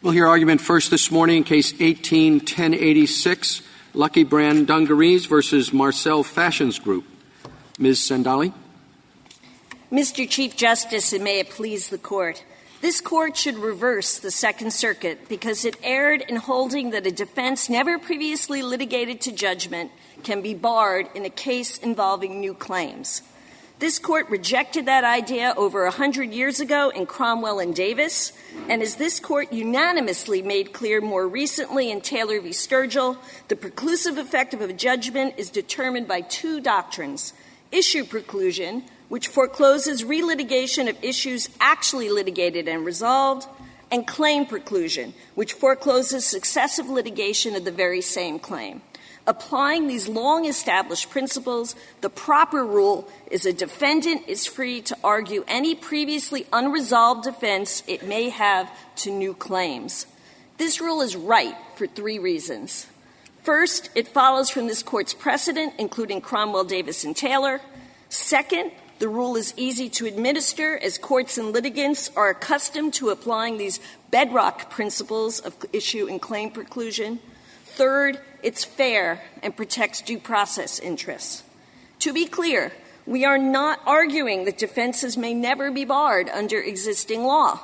We'll hear argument first this morning in Case 18-1086, Lucky Brand Dungarees versus Marcel Fashions Group. Ms. Sandali. Mr. Chief Justice, and may it please the Court, this Court should reverse the Second Circuit because it erred in holding that a defense never previously litigated to judgment can be barred in a case involving new claims. This Court rejected that idea over 100 years ago in Cromwell and Davis, and as this Court unanimously made clear more recently in Taylor v. Sturgill, the preclusive effect of a judgment is determined by two doctrines: issue preclusion, which forecloses relitigation of issues actually litigated and resolved, and claim preclusion, which forecloses successive litigation of the very same claim. Applying these long-established principles, the proper rule is a defendant is free to argue any previously unresolved defense it may have to new claims. This rule is right for three reasons. First, it follows from this Court's precedent, including Cromwell, Davis, and Taylor. Second, the rule is easy to administer, as courts and litigants are accustomed to applying these bedrock principles of issue and claim preclusion. Third, it's fair and protects due process interests. To be clear, we are not arguing that defenses may never be barred under existing law.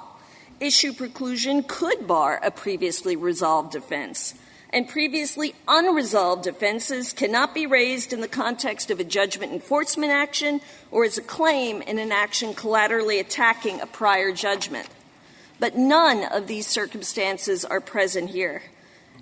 Issue preclusion could bar a previously resolved defense, and previously unresolved defenses cannot be raised in the context of a judgment enforcement action or as a claim in an action collaterally attacking a prior judgment. But none of these circumstances are present here.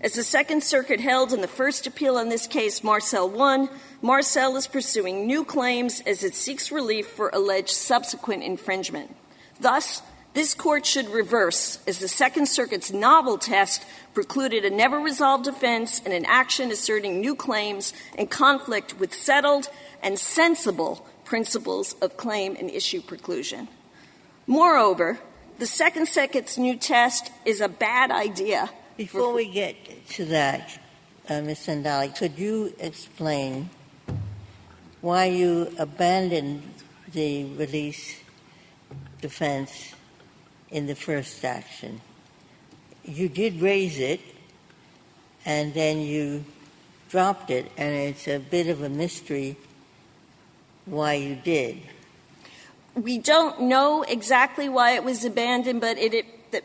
As the Second Circuit held in the first appeal on this case, Marcel won, Marcel is pursuing new claims as it seeks relief for alleged subsequent infringement. Thus, this Court should reverse, as the Second Circuit's novel test precluded a never-resolved defense in an action asserting new claims in conflict with settled and sensible principles of claim and issue preclusion. Moreover, the Second Circuit's new test is a bad idea. Before we get to that, Ms. Sandali, could you explain why you abandoned the release defense in the first action? You did raise it, and then you dropped it, and it's a bit of a mystery why you did. We don't know exactly why it was abandoned, but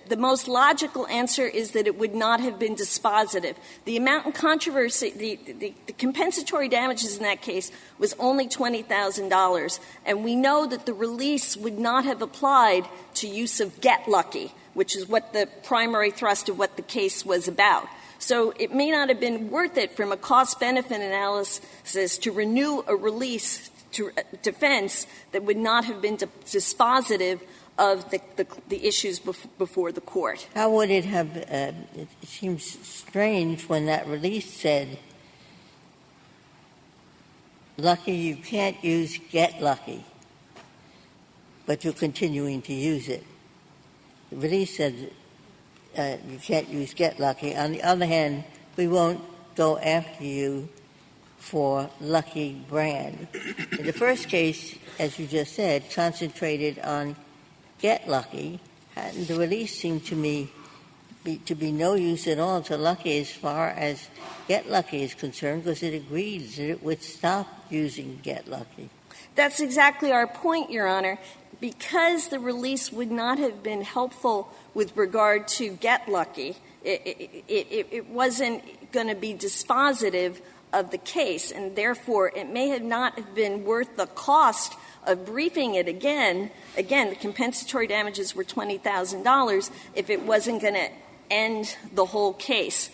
the most logical answer is that it would not have been dispositive. The amount in controversy, the compensatory damages in that case was only $20,000, and we know that the release would not have applied to use of get lucky, which is what the primary thrust of what the case was about. So it may not have been worth it from a cost-benefit analysis to renew a release to defense that would not have been dispositive of the issues before the Court. How would it have it seems strange when that release said, lucky, you can't use get lucky, but you're continuing to use it. The release said you can't use get lucky. On the other hand, we won't go after you for Lucky Brand. In the first case, as you just said, concentrated on get lucky, and the release seemed to me to be no use at all to Lucky as far as get lucky is concerned, because it agrees that it would stop using get lucky. That's exactly our point, Your Honor. Because the release would not have been helpful with regard to get lucky, it wasn't going to be dispositive of the case, and therefore it may have not have been worth the cost of briefing it again. Again, the compensatory damages were $20,000 if it wasn't going to end the whole case,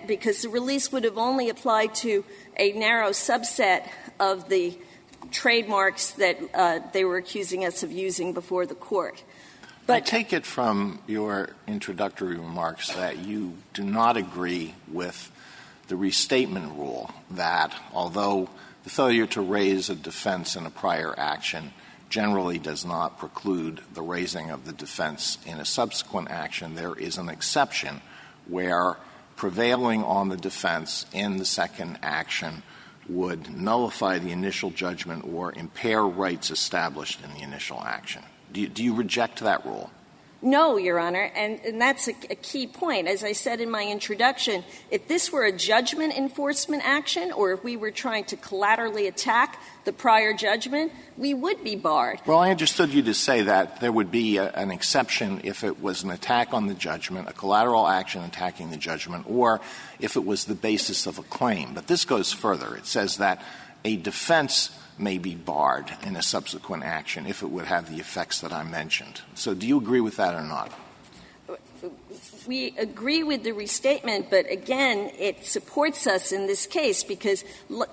because the release would have only applied to a narrow subset of the trademarks that they were accusing us of using before the Court. But I take it from your introductory remarks that you do not agree with the restatement rule that although the failure to raise a defense in a prior action generally does not preclude the raising of the defense in a subsequent action, there is an exception where prevailing on the defense in the second action would nullify the initial judgment or impair rights established in the initial action. Do you reject that rule? No, Your Honor, and that's a key point. As I said in my introduction, if this were a judgment enforcement action or if we were trying to collaterally attack the prior judgment, we would be barred. Well, I understood you to say that there would be an exception if it was an attack on the judgment, a collateral action attacking the judgment, or if it was the basis of a claim. But this goes further. It says that a defense may be barred in a subsequent action if it would have the effects that I mentioned. So do you agree with that or not? We agree with the restatement, but again, it supports us in this case because,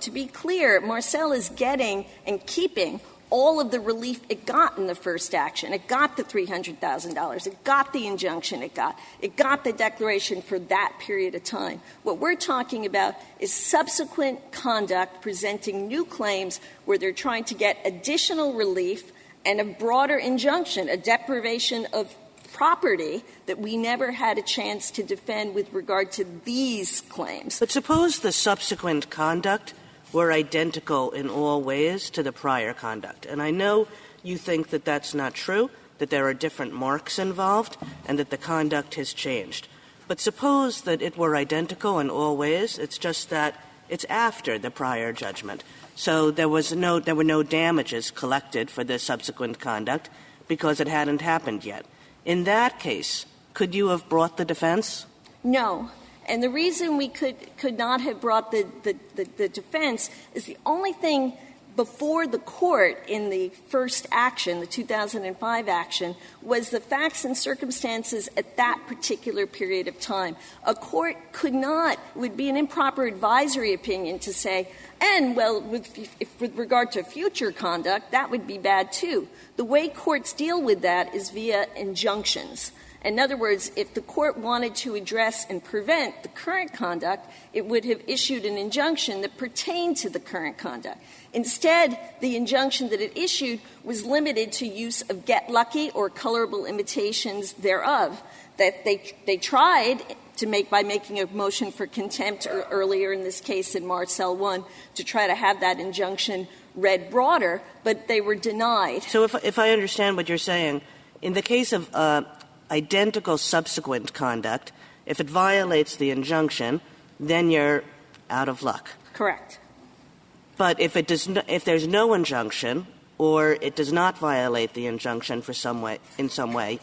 to be clear, Marcel is getting and keeping all of the relief it got in the first action. It got the $300,000. It got the injunction it got. It got the declaration for that period of time. What we're talking about is subsequent conduct presenting new claims where they're trying to get additional relief and a broader injunction, a deprivation of property that we never had a chance to defend with regard to these claims. But suppose the subsequent conduct were identical in all ways to the prior conduct. And I know you think that that's not true, that there are different marks involved, and that the conduct has changed. But suppose that it were identical in all ways. It's just that it's after the prior judgment. So there were no damages collected for the subsequent conduct because it hadn't happened yet. In that case, could you have brought the defense? No. And the reason we could not have brought the defense is the only thing before the court in the first action, the 2005 action, was the facts and circumstances at that particular period of time. A court could not, would be an improper advisory opinion to say, and, well, with regard to future conduct, that would be bad too. The way courts deal with that is via injunctions. In other words, if the court wanted to address and prevent the current conduct, it would have issued an injunction that pertained to the current conduct. Instead, the injunction that it issued was limited to use of get lucky or colorable imitations thereof. That they tried to make by making a motion for contempt earlier in this case in Marcel 1 to try to have that injunction read broader, but they were denied. So if I understand what you're saying, in the case of identical subsequent conduct, if it violates the injunction, then you're out of luck. Correct. But if there's no injunction or it does not violate the injunction in some way,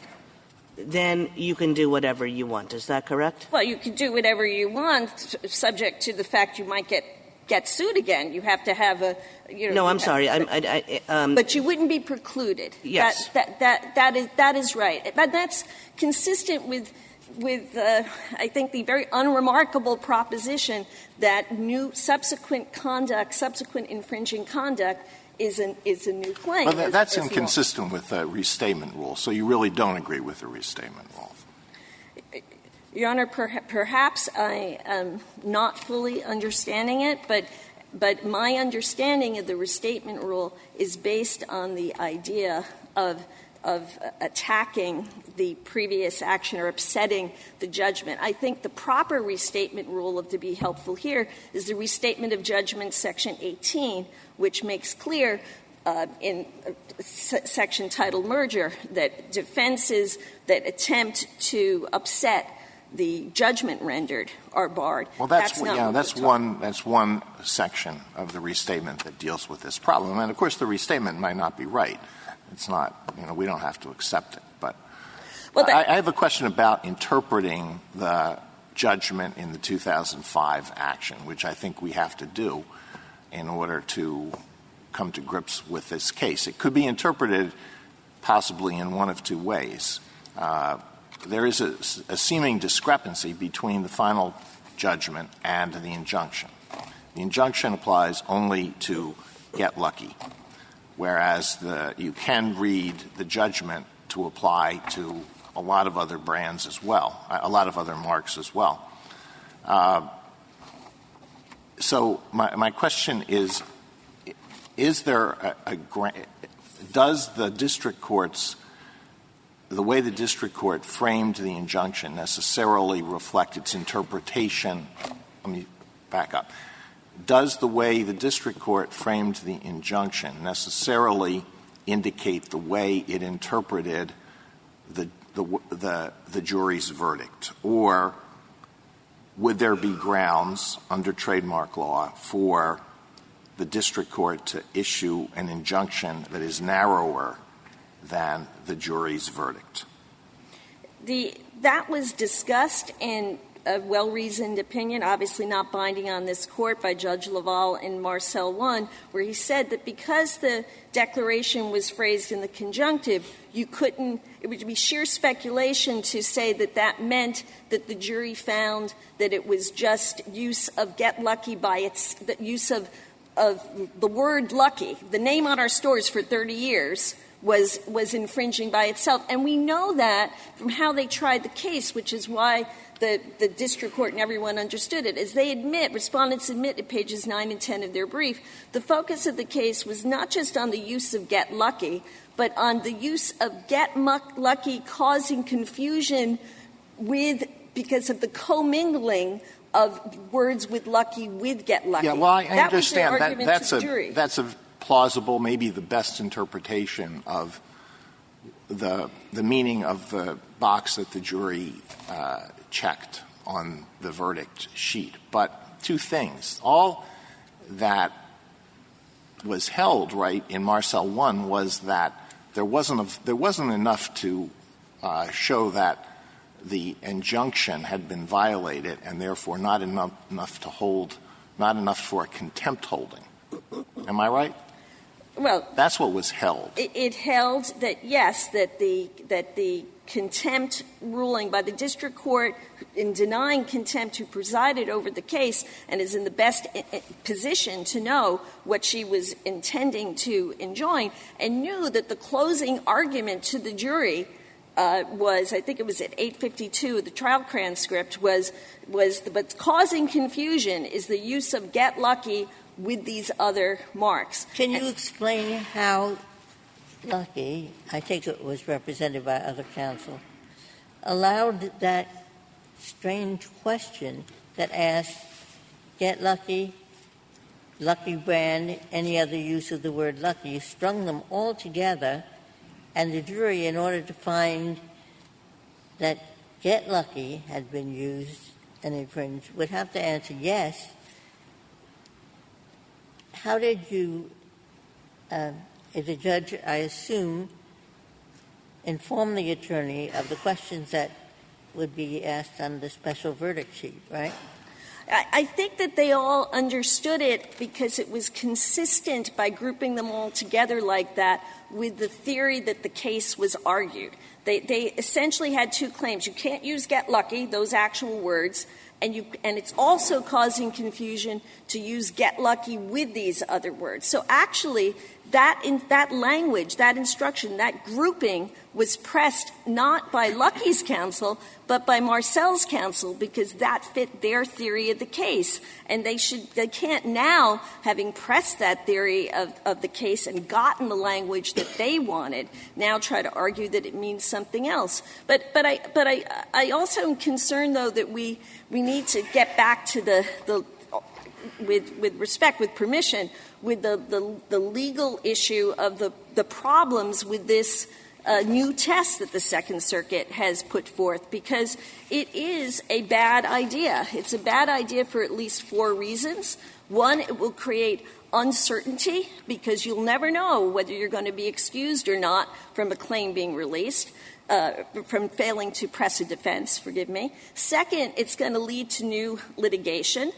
then you can do whatever you want. Is that correct? Well, you can do whatever you want, subject to the fact you might get sued again. You have to have a, No, I'm sorry. But you wouldn't be precluded. Yes. That is right. But that's consistent with I think the very unremarkable proposition that new subsequent infringing conduct is a new claim. Well, that's inconsistent with the restatement rule. So you really don't agree with the restatement rule. Your Honor, perhaps I am not fully understanding it, but my understanding of the restatement rule is based on the idea of attacking the previous action or upsetting the judgment. I think the proper restatement rule to be helpful here is the Restatement of Judgment, Section 18, which makes clear in section titled merger that defenses that attempt to upset the judgment rendered are barred. Well, that's one section of the restatement that deals with this problem. And of course, the restatement might not be right. It's not, we don't have to accept it. But I have a question about interpreting the judgment in the 2005 action, which I think we have to do in order to come to grips with this case. It could be interpreted possibly in one of two ways. There is a seeming discrepancy between the final judgment and the injunction. The injunction applies only to get lucky, whereas you can read the judgment to apply to a lot of other brands as well, a lot of other marks as well. So my question is there does the district court's the way the district court framed the injunction necessarily reflect its interpretation? Let me back up. Does the way the district court framed the injunction necessarily indicate the way it interpreted the the jury's verdict? Or would there be grounds under trademark law for the district court to issue an injunction that is narrower than the jury's verdict? That was discussed in a well-reasoned opinion, obviously not binding on this court, by Judge Laval in Marcel 1, where he said that because the declaration was phrased in the conjunctive, it would be sheer speculation to say that that meant that the jury found that it was just use of get lucky the use of the word lucky, the name on our stores for 30 years, was infringing by itself. And we know that from how they tried the case, which is why the district court and everyone understood it. As they admit, respondents admit at pages 9 and 10 of their brief, the focus of the case was not just on the use of get lucky, but on the use of get lucky causing confusion because of the commingling of words with lucky with get lucky. Yeah, well, I understand was their argument to the jury. That's a plausible, maybe the best interpretation of the meaning of the box that the jury checked on the verdict sheet. But two things. All that was held, right, in Marcel 1 was that there wasn't enough to show that the injunction had been violated and therefore not enough for a contempt holding. Am I right? Well, that's what was held. It held that, yes, that the contempt ruling by the district court in denying contempt who presided over the case and is in the best position to know what she was intending to enjoin, and knew that the closing argument to the jury was, I think it was at 852, the trial transcript, but causing confusion is the use of get lucky with these other marks. Can you explain how lucky, I think it was represented by other counsel, allowed that strange question that asked get lucky, lucky brand, any other use of the word lucky? You strung them all together, and the jury, in order to find that get lucky had been used and infringed, would have to answer yes. How did you, as a judge, I assume, inform the attorney of the questions that would be asked on the special verdict sheet, right? I think that they all understood it because it was consistent by grouping them all together like that with the theory that the case was argued. They essentially had two claims. You can't use get lucky, those actual words, and it's also causing confusion to use get lucky with these other words. So actually, that language, that instruction, that grouping was pressed not by Lucky's counsel, but by Marcel's counsel, because that fit their theory of the case. And they can't now, having pressed that theory of the case and gotten the language that they wanted, now try to argue that it means something else. But I also am concerned, though, that we need to get back to with respect, with permission, with the legal issue of the problems with this new test that the Second Circuit has put forth, because it is a bad idea. It's a bad idea for at least 4 reasons. One, it will create uncertainty because you'll never know whether you're going to be excused or not from a claim being released, from failing to press a defense, forgive me. Second, it's going to lead to new litigation.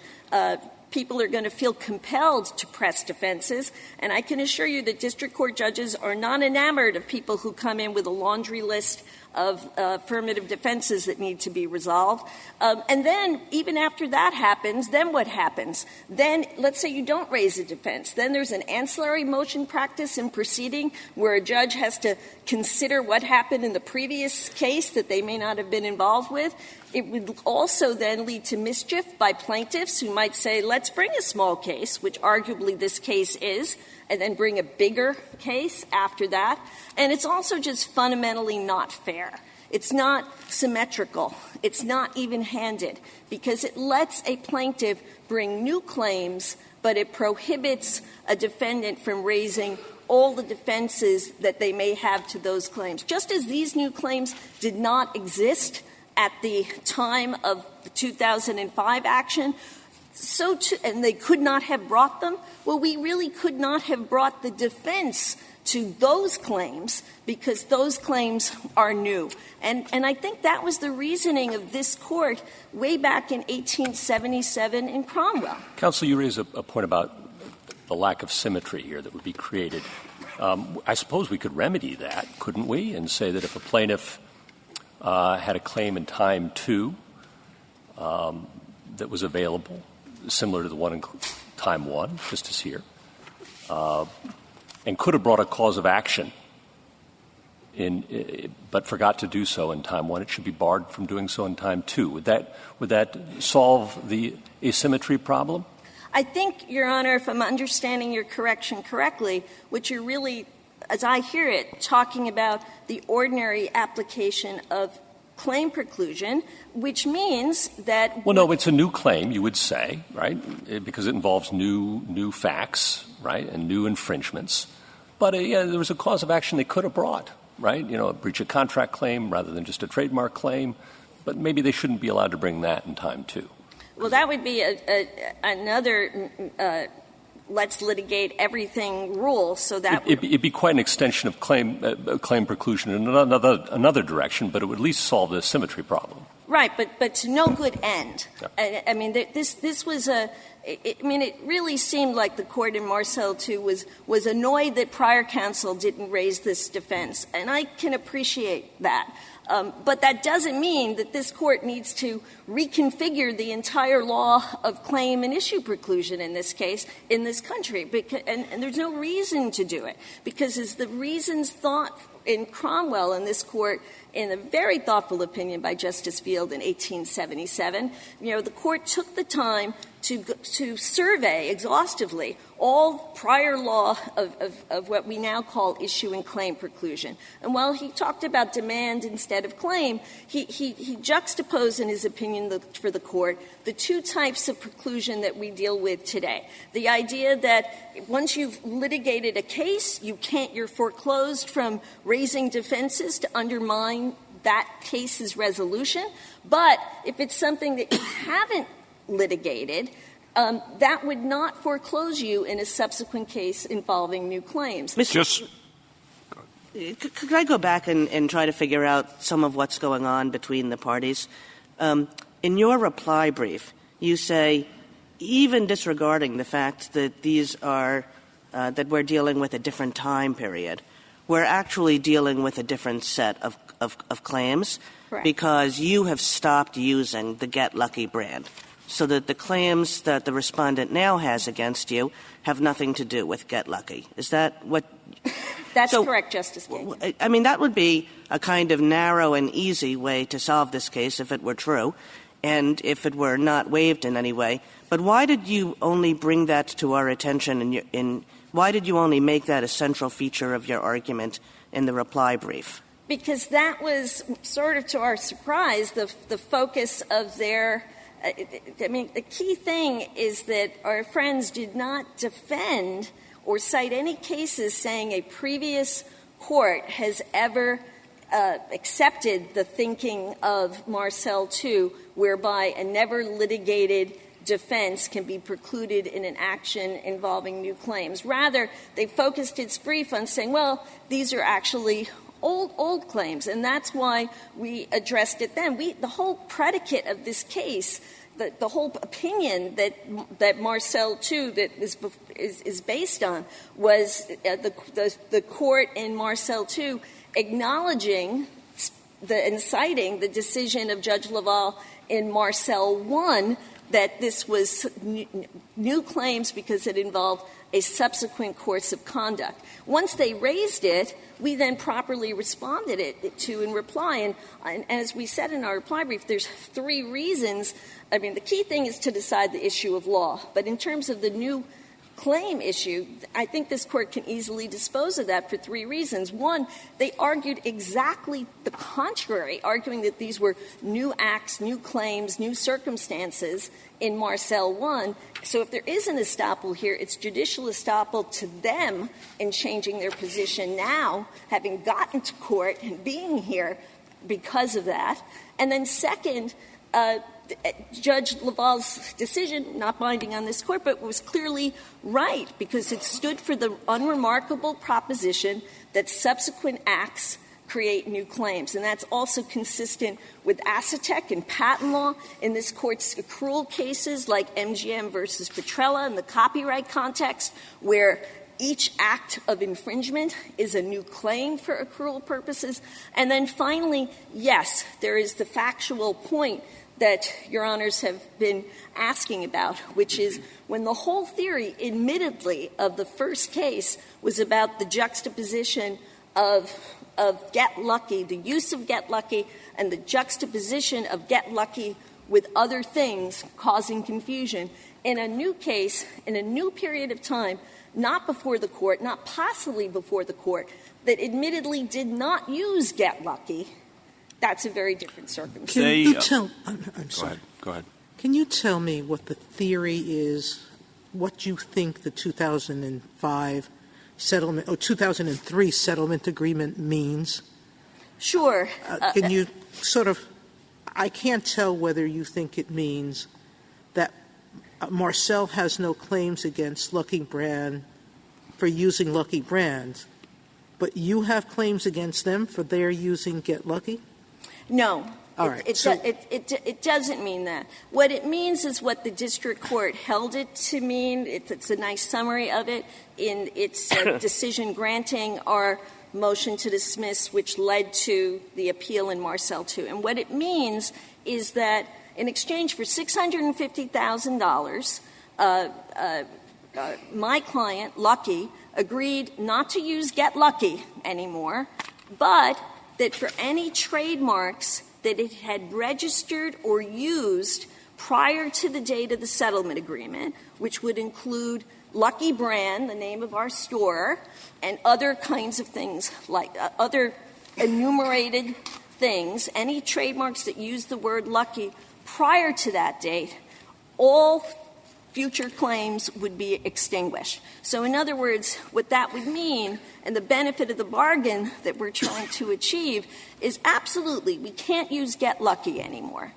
People are going to feel compelled to press defenses, and I can assure you that district court judges are not enamored of people who come in with a laundry list of affirmative defenses that need to be resolved. And then, even after that happens, then what happens? Then, let's say you don't raise a defense. Then there's an ancillary motion practice in proceeding where a judge has to consider what happened in the previous case that they may not have been involved with. It would also then lead to mischief by plaintiffs who might say, let's bring a small case, which arguably this case is, and then bring a bigger case after that. And it's also just fundamentally not fair. It's not symmetrical. It's not even-handed, because it lets a plaintiff bring new claims, but it prohibits a defendant from raising all the defenses that they may have to those claims. Just as these new claims did not exist at the time of the 2005 action, so too, and they could not have brought them, well, we really could not have brought the defense to those claims because those claims are new. And I think that was the reasoning of this Court way back in 1877 in Cromwell. Counsel, you raise a point about the lack of symmetry here that would be created. I suppose we could remedy that, couldn't we, and say that if a plaintiff had a claim in time 2 that was available, similar to the one in time 1, just as here, and could have brought a cause of action but forgot to do so in time 1, it should be barred from doing so in time 2. Would that solve the asymmetry problem? I think, Your Honor, if I'm understanding your correction correctly, what you're really, as I hear it, talking about the ordinary application of claim preclusion, which means that — Well, no, it's a new claim, you would say, right, because it involves new facts, right, and new infringements. But, there was a cause of action they could have brought, right, a breach of contract claim rather than just a trademark claim. But maybe they shouldn't be allowed to bring that in time 2. Well, that would be another let's litigate everything rule. So that it'd be quite an extension of claim preclusion in another direction, but it would at least solve the symmetry problem. Right, but to no good end. Yeah. I mean, this was it really seemed like the Court in Marcel, too, was annoyed that prior counsel didn't raise this defense, and I can appreciate that. But that doesn't mean that this Court needs to reconfigure the entire law of claim and issue preclusion in this case, in this country. And there's no reason to do it, because as the reasons thought in Cromwell in this Court, in a very thoughtful opinion by Justice Field in 1877, the Court took the time to survey exhaustively all prior law of what we now call issue and claim preclusion. And while he talked about demand instead of claim, he juxtaposed in his opinion for the Court the two types of preclusion that we deal with today. The idea that once you've litigated a case, you're foreclosed from raising defenses to undermine that case's resolution. But if it's something that you haven't litigated, that would not foreclose you in a subsequent case involving new claims. Could I go back and try to figure out some of what's going on between the parties? In your reply brief, you say, even disregarding the fact that these are that we're dealing with a different time period, we're actually dealing with a different set of claims. Correct. Because you have stopped using the Get Lucky brand, so that the claims that the respondent now has against you have nothing to do with Get Lucky. Is that what? That's correct, Justice Kagan. I mean, that would be a kind of narrow and easy way to solve this case if it were true and if it were not waived in any way. But why did you only bring that to our attention why did you only make that a central feature of your argument in the reply brief? Because that was sort of, to our surprise, the focus of their the key thing is that our friends did not defend or cite any cases saying a previous court has ever accepted the thinking of Marcel II, whereby a never litigated defense can be precluded in an action involving new claims. Rather, they focused its brief on saying, well, these are actually old claims, and that's why we addressed it then. The whole predicate of this case, the whole opinion that Marcel II that is based on was the court in Marcel II acknowledging and citing the decision of Judge Laval in Marcel I that this was new claims because it involved a subsequent course of conduct. Once they raised it, we then properly responded to in reply. And as we said in our reply brief, there's 3 reasons. I mean, the key thing is to decide the issue of law. But in terms of the new claim issue, I think this Court can easily dispose of that for three reasons. One, they argued exactly the contrary, arguing that these were new acts, new claims, new circumstances in Marcel 1. So if there is an estoppel here, it's judicial estoppel to them in changing their position now, having gotten to court and being here because of that. And then second, Judge LaValle's decision, not binding on this Court, but was clearly right because it stood for the unremarkable proposition that subsequent acts create new claims. And that's also consistent with Acetec and patent law in this Court's accrual cases like MGM versus Petrella in the copyright context, where each act of infringement is a new claim for accrual purposes. And then finally, yes, there is the factual point that Your Honors have been asking about, which is when the whole theory, admittedly, of the first case was about the juxtaposition of Get Lucky, the use of Get Lucky, and the juxtaposition of Get Lucky with other things causing confusion. In a new case, in a new period of time, not before the Court, not possibly before the Court, that admittedly did not use Get Lucky, that's a very different circumstance. Can you tell? I'm sorry. Go ahead. Can you tell me what the theory is? What you think the 2005 settlement or 2003 settlement agreement means? Sure. Can you sort of? I can't tell whether you think it means that Marcel has no claims against Lucky Brand for using Lucky Brand, but you have claims against them for their using Get Lucky? No. All right. It doesn't mean that. What it means is what the district court held it to mean. It's a nice summary of it in its decision granting our motion to dismiss, which led to the appeal in Marcel 2. And what it means is that in exchange for $650,000, my client, Lucky, agreed not to use Get Lucky anymore, but that for any trademarks that it had registered or used prior to the date of the settlement agreement, which would include Lucky Brand, the name of our store, and other kinds of things like other enumerated things, any trademarks that use the word Lucky prior to that date, all future claims would be extinguished. So in other words, what that would mean, and the benefit of the bargain that we're trying to achieve, is absolutely we can't use Get Lucky anymore.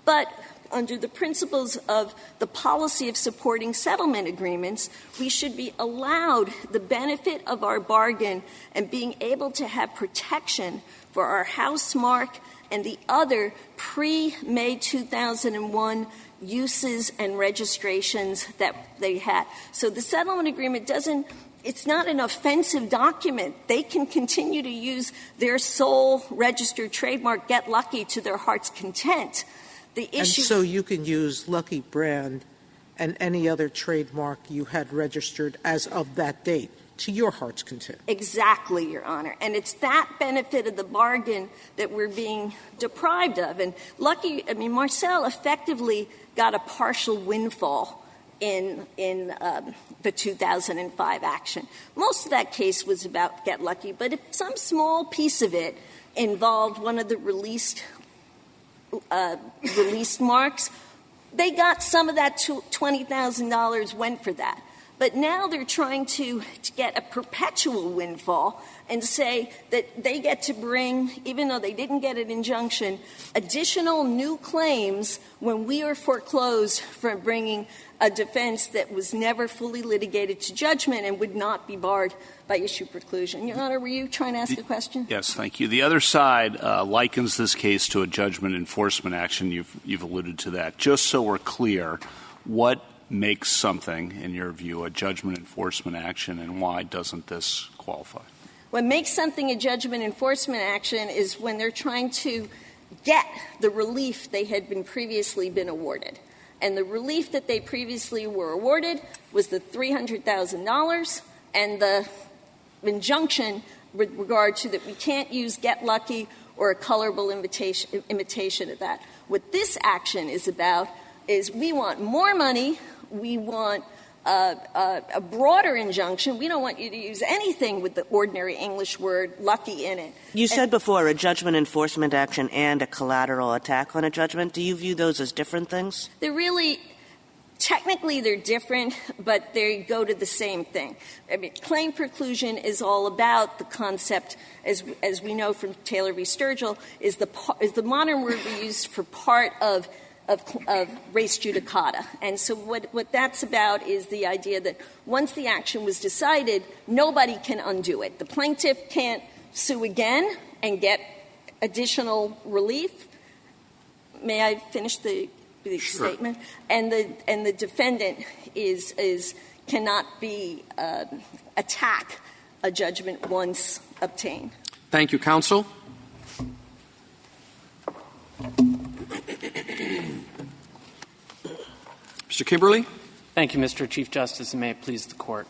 But under the principles of the policy of supporting settlement agreements, we should be allowed the benefit of our bargain and being able to have protection for our house mark and the other pre-May 2001 uses and registrations that they had. So the settlement agreement doesn't – it's not an offensive document. They can continue to use their sole registered trademark, Get Lucky, to their heart's content. The issue – And so you can use Lucky Brand and any other trademark you had registered as of that date to your heart's content. Exactly, Your Honor. And it's that benefit of the bargain that we're being deprived of. And Lucky – I mean, Marcel effectively got a partial windfall in the 2005 action. Most of that case was about Get Lucky, but if some small piece of it involved one of the released marks, they got some of that $20,000 went for that. But now they're trying to get a perpetual windfall and say that they get to bring, even though they didn't get an injunction, additional new claims when we are foreclosed for bringing a defense that was never fully litigated to judgment and would not be barred by issue preclusion. Your Honor, were you trying to ask a question? Yes, thank you. The other side likens this case to a judgment enforcement action. You've alluded to that. Just so we're clear, what makes something, in your view, a judgment enforcement action, and why doesn't this qualify? What makes something a judgment enforcement action is when they're trying to get the relief they had previously been awarded. And the relief that they previously were awarded was the $300,000, and the injunction with regard to that we can't use Get Lucky or a colorable imitation of that. What this action is about is we want more money, we want a broader injunction. We don't want you to use anything with the ordinary English word lucky in it. You said before a judgment enforcement action and a collateral attack on a judgment. Do you view those as different things? They're really – technically they're different, but they go to the same thing. I mean, claim preclusion is all about the concept, as we know from Taylor v. Sturgill, is the modern word we use for part of res judicata. And so what that's about is the idea that once the action was decided, nobody can undo it. The plaintiff can't sue again and get additional relief. May I finish the Sure. statement? And the defendant cannot be attack a judgment once obtained. Thank you, counsel. Mr. Kimberly? Thank you, Mr. Chief Justice, and may it please the Court.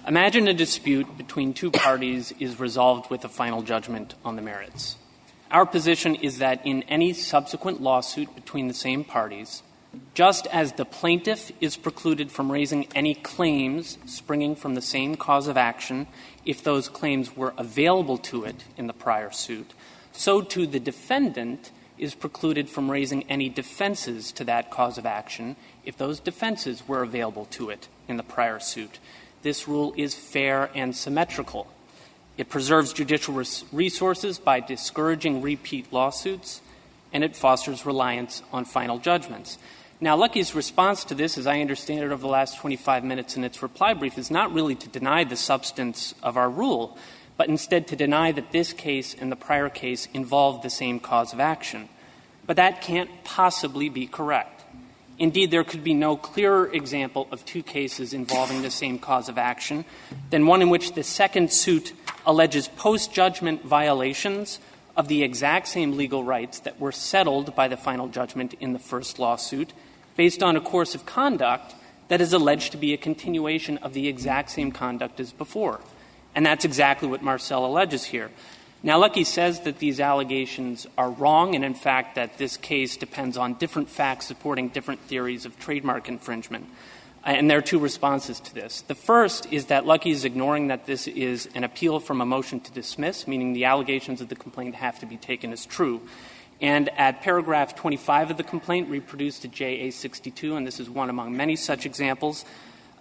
Imagine a dispute between two parties is resolved with a final judgment on the merits. Our position is that in any subsequent lawsuit between the same parties, just as the plaintiff is precluded from raising any claims springing from the same cause of action if those claims were available to it in the prior suit, so too the defendant is precluded from raising any defenses to that cause of action if those defenses were available to it in the prior suit. This rule is fair and symmetrical. It preserves judicial resources by discouraging repeat lawsuits, and it fosters reliance on final judgments. Now, Lucky's response to this, as I understand it over the last 25 minutes in its reply brief, is not really to deny the substance of our rule, but instead to deny that this case and the prior case involved the same cause of action. But that can't possibly be correct. Indeed, there could be no clearer example of two cases involving the same cause of action than one in which the second suit alleges post-judgment violations of the exact same legal rights that were settled by the final judgment in the first lawsuit based on a course of conduct that is alleged to be a continuation of the exact same conduct as before. And that's exactly what Marcel alleges here. Now, Lucky says that these allegations are wrong, and in fact that this case depends on different facts supporting different theories of trademark infringement. And there are two responses to this. The first is that Lucky is ignoring that this is an appeal from a motion to dismiss, meaning the allegations of the complaint have to be taken as true. And at paragraph 25 of the complaint, reproduced at JA 62, and this is one among many such examples,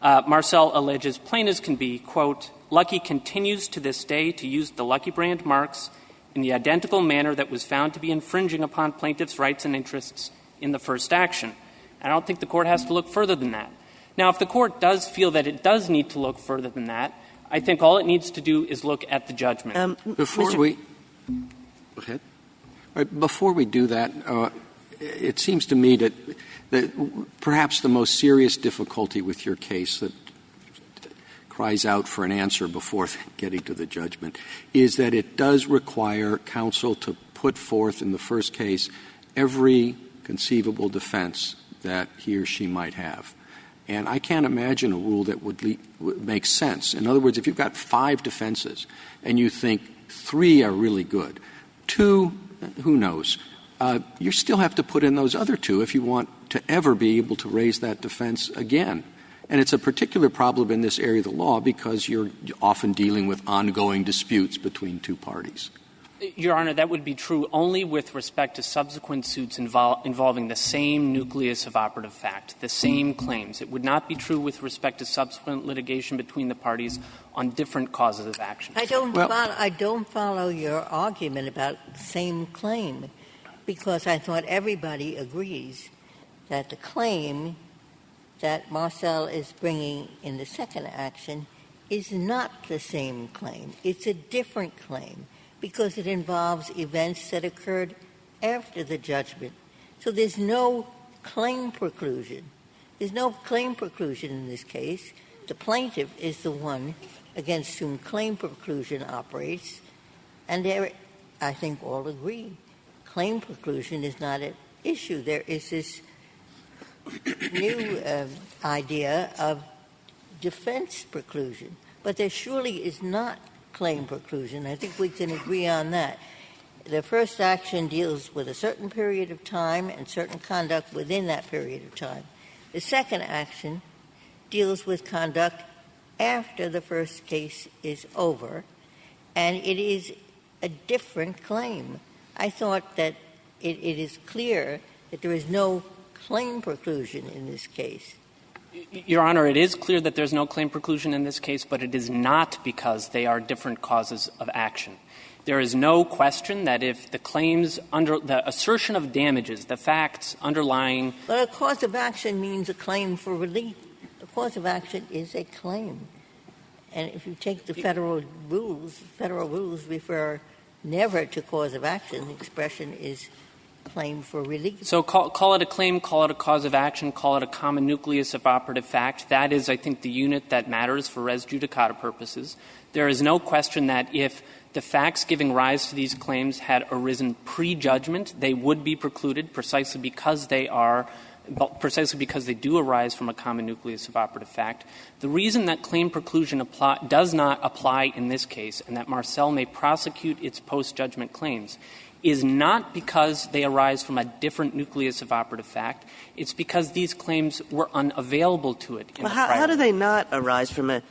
Marcel alleges plaintiffs can be, quote, Lucky continues to this day to use the Lucky brand marks in the identical manner that was found to be infringing upon plaintiffs' rights and interests in the first action. I don't think the Court has to look further than that. Now, if the Court does feel that it does need to look further than that, I think all it needs to do is look at the judgment. Before we go ahead. Before we do that, it seems to me that perhaps the most serious difficulty with your case that cries out for an answer before getting to the judgment is that it does require counsel to put forth in the first case every conceivable defense that he or she might have. And I can't imagine a rule that would make sense. In other words, if you've got 5 defenses and you think 3 are really good, 2, who knows, you still have to put in those other 2 if you want to ever be able to raise that defense again. And it's a particular problem in this area of the law because you're often dealing with ongoing disputes between 2 parties. Your Honor, that would be true only with respect to subsequent suits involving the same nucleus of operative fact, the same claims. It would not be true with respect to subsequent litigation between the parties on different causes of action. I don't follow your argument about same claim because I thought everybody agrees that the claim that Marcel is bringing in the second action is not the same claim. It's a different claim because it involves events that occurred after the judgment. So there's no claim preclusion. There's no claim preclusion in this case. The plaintiff is the one against whom claim preclusion operates, and I think all agree claim preclusion is not an issue. There is this new idea of defense preclusion, but there surely is not claim preclusion. I think we can agree on that. The first action deals with a certain period of time and certain conduct within that period of time. The second action deals with conduct after the first case is over, and it is a different claim. I thought that it is clear that there is no claim preclusion in this case. Your Honor, it is clear that there's no claim preclusion in this case, but it is not because they are different causes of action. There is no question that if the claims under the assertion of damages, the facts underlying. But a cause of action means a claim for relief. A cause of action is a claim. And if you take the federal rules refer never to cause of action. The expression is claim for relief. So call it a claim, call it a cause of action, call it a common nucleus of operative fact. That is, I think, the unit that matters for res judicata purposes. There is no question that if the facts giving rise to these claims had arisen pre-judgment, they would be precluded precisely because they do arise from a common nucleus of operative fact. The reason that claim preclusion does not apply in this case and that Marcel may prosecute its post-judgment claims is not because they arise from a different nucleus of operative fact. It's because these claims were unavailable to it. How do they not arise from a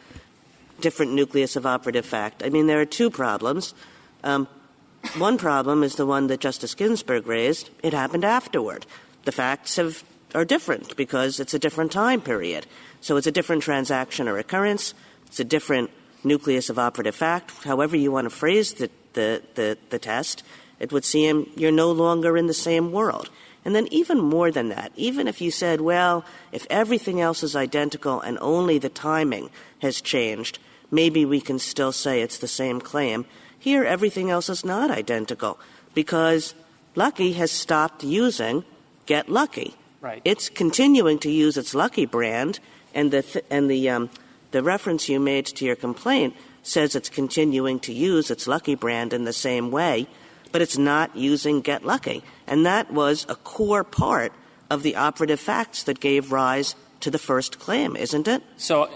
different nucleus of operative fact? I mean, there are two problems. One problem is the one that Justice Ginsburg raised. It happened afterward. The facts are different because it's a different time period. So it's a different transaction or occurrence. It's a different nucleus of operative fact. However you want to phrase the test, it would seem you're no longer in the same world. And then even more than that, even if you said, well, if everything else is identical and only the timing has changed, maybe we can still say it's the same claim. Here, everything else is not identical because Lucky has stopped using Get Lucky. Right. It's continuing to use its Lucky brand, and the reference you made to your complaint says it's continuing to use its Lucky brand in the same way, but it's not using Get Lucky. And that was a core part of the operative facts that gave rise to the first claim, isn't it? So,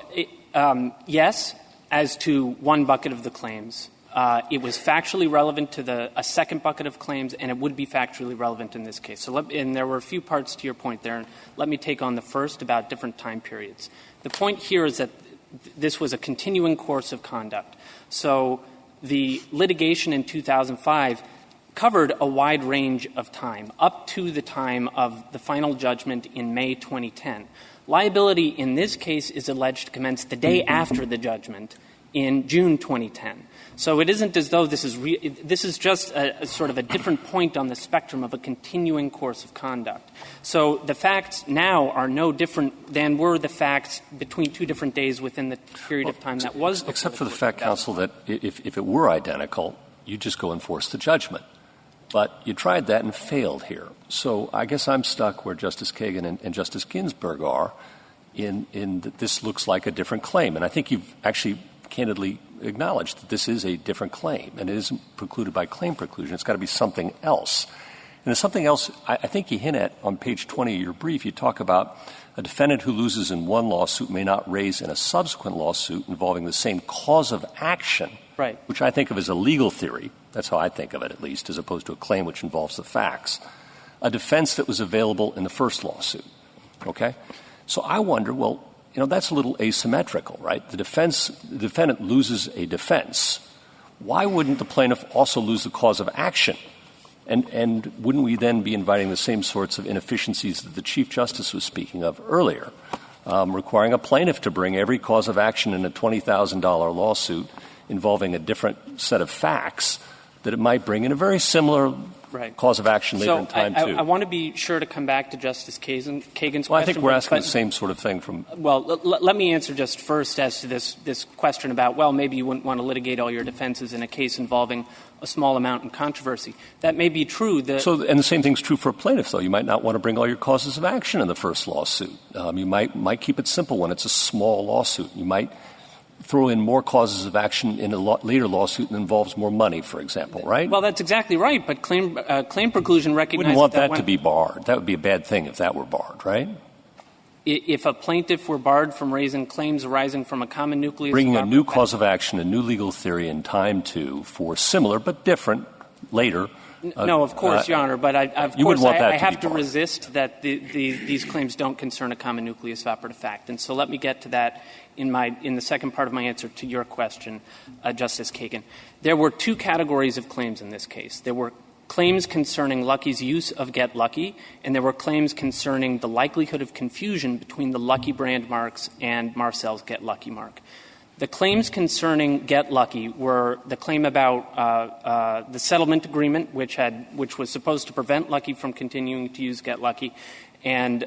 yes, as to one bucket of the claims. It was factually relevant to a second bucket of claims, and it would be factually relevant in this case. So, and there were a few parts to your point there. And let me take on the first about different time periods. The point here is that this was a continuing course of conduct. So the litigation in 2005 covered a wide range of time, up to the time of the final judgment in May 2010. Liability in this case is alleged to commence the day after the judgment in June 2010. So it isn't as though this is just a sort of a different point on the spectrum of a continuing course of conduct. So the facts now are no different than were the facts between two different days within the period of time that was. Except for the fact, counsel, that if it were identical, you just go enforce the judgment. But you tried that and failed here. So I guess I'm stuck where Justice Kagan and Justice Ginsburg are in that this looks like a different claim. And I think you've actually candidly acknowledged that this is a different claim, and it isn't precluded by claim preclusion. It's got to be something else. And there's something else I think you hint at on page 20 of your brief. You talk about a defendant who loses in one lawsuit may not raise in a subsequent lawsuit involving the same cause of action, right, which I think of as a legal theory. That's how I think of it, at least, as opposed to a claim which involves the facts. A defense that was available in the first lawsuit. Okay? So I wonder, well, that's a little asymmetrical, right? The defendant loses a defense. Why wouldn't the plaintiff also lose the cause of action? And wouldn't we then be inviting the same sorts of inefficiencies that the Chief Justice was speaking of earlier, requiring a plaintiff to bring every cause of action in a $20,000 lawsuit involving a different set of facts that it might bring in a very similar cause of action later in time, too? I want to be sure to come back to Justice Kagan's question. Well, I think we're asking the same sort of thing from — Well, let me answer just first as to this question about, well, maybe you wouldn't want to litigate all your defenses in a case involving a small amount in controversy. That may be true. And the same thing's true for a plaintiff, though. You might not want to bring all your causes of action in the first lawsuit. You might keep it simple when it's a small lawsuit. You might throw in more causes of action in a later lawsuit that involves more money, for example, right? Well, that's exactly right, but claim preclusion recognizes — Wouldn't want that to be barred. That would be a bad thing if that were barred, right? If a plaintiff were barred from raising claims arising from a common nucleus — Bringing a new cause of action, a new legal theory in time, too, for similar but different later No, of course, Your Honor, but I have to resist that these claims don't concern a common nucleus of operative fact. And so let me get to that in the second part of my answer to your question, Justice Kagan. There were two categories of claims in this case. There were claims concerning Lucky's use of Get Lucky, and there were claims concerning the likelihood of confusion between the Lucky brand marks and Marcel's Get Lucky mark. The claims concerning Get Lucky were the claim about the settlement agreement, which was supposed to prevent Lucky from continuing to use Get Lucky, and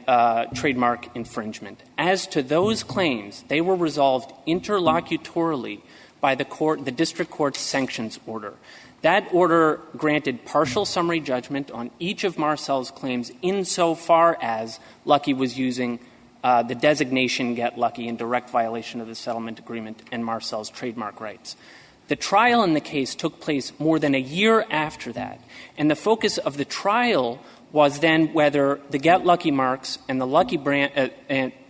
trademark infringement. As to those claims, they were resolved interlocutorily by the district court's sanctions order. That order granted partial summary judgment on each of Marcel's claims insofar as Lucky was using the designation Get Lucky in direct violation of the settlement agreement and Marcel's trademark rights. The trial in the case took place more than a year after that, and the focus of the trial was then whether the Get Lucky marks and the Lucky brand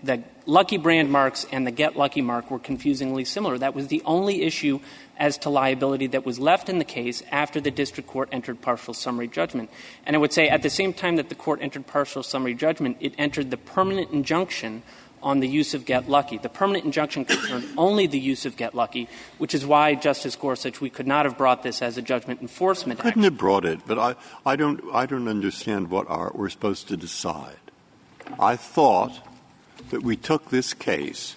the Lucky brand marks and the Get Lucky mark were confusingly similar. That was the only issue as to liability that was left in the case after the district court entered partial summary judgment. And I would say at the same time that the court entered partial summary judgment, it entered the permanent injunction on the use of Get Lucky. The permanent injunction concerned only the use of Get Lucky, which is why, Justice Gorsuch, we could not have brought this as a judgment enforcement action. Couldn't have brought it, but I don't understand what we're supposed to decide. I thought that we took this case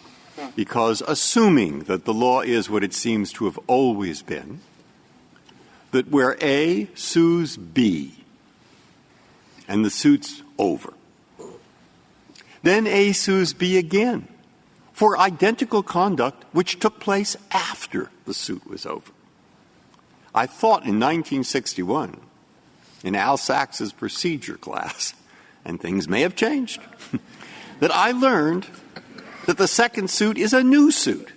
because, assuming that the law is what it seems to have always been, that where A sues B and the suit's over, then A sues B again for identical conduct which took place after the suit was over. I thought in 1961, in Al Sachs's procedure class, and things may have changed, that I learned that the second suit is a new suit,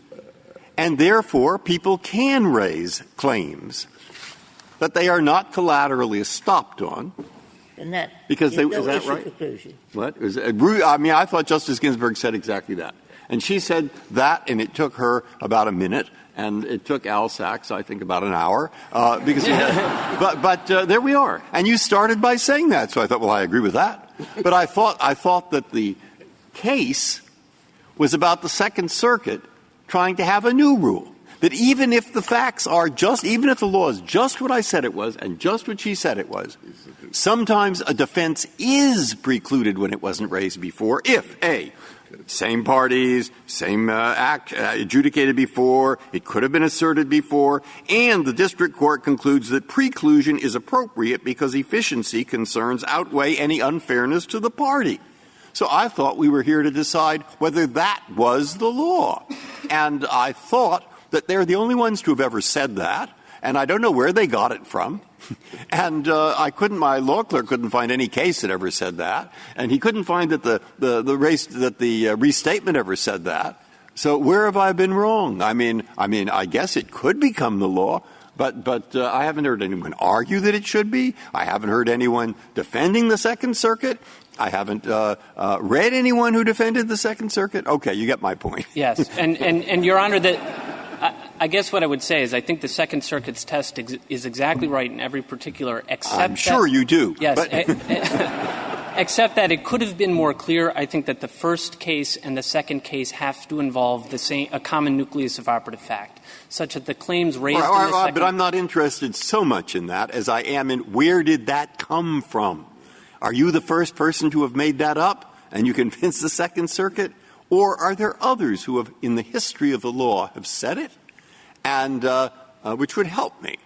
and therefore people can raise claims that they are not collaterally estopped on. And that because they, no is that issue right? Preclusion. What? I mean, I thought Justice Ginsburg said exactly that. And she said that, and it took her about a minute, and it took Al Sachs, I think, about an hour. Because but there we are. And you started by saying that, so I thought, well, I agree with that. But I thought that the case was about the Second Circuit trying to have a new rule. That even if the facts are even if the law is just what I said it was and just what she said it was, sometimes a defense is precluded when it wasn't raised before if, A, same parties, same act adjudicated before, it could have been asserted before, and the district court concludes that preclusion is appropriate because efficiency concerns outweigh any unfairness to the party. So I thought we were here to decide whether that was the law. And I thought that they're the only ones to have ever said that, and I don't know where they got it from. And my law clerk couldn't find any case that ever said that, and he couldn't find that the restatement ever said that. So where have I been wrong? I mean, I guess it could become the law, but I haven't heard anyone argue that it should be. I haven't heard anyone defending the Second Circuit. I haven't read anyone who defended the Second Circuit. Okay, you get my point. Yes, and Your Honor, that I guess what I would say is I think the Second Circuit's test is exactly right in every particular, except I'm sure you do. Yes, except that it could have been more clear. I think that the first case and the second case have to involve a common nucleus of operative fact, such that the claims raised in the second. But I'm not interested so much in that as I am in where did that come from? Are you the first person to have made that up and you convince the Second Circuit? Or are there others who have, in the history of the law, have said it? And which would help me.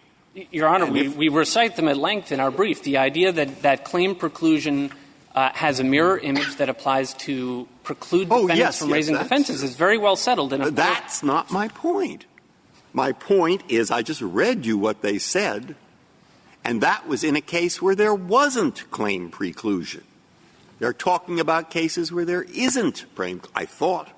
Your Honor, we recite them at length in our brief. The idea that claim preclusion has a mirror image that applies to preclude defendants from raising defenses is very well settled. That's not my point. My point is I just read you what they said, and that was in a case where there wasn't claim preclusion. They're talking about cases where there isn't claim, I thought.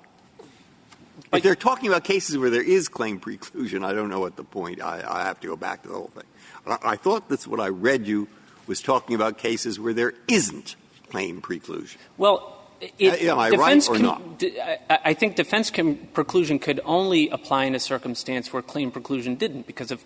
If they're talking about cases where there is claim preclusion, I don't know what the point. I have to go back to the whole thing. I thought that's what I read you was talking about cases where there isn't claim preclusion. Well, am I right or not? I think defense preclusion could only apply in a circumstance where claim preclusion didn't, because if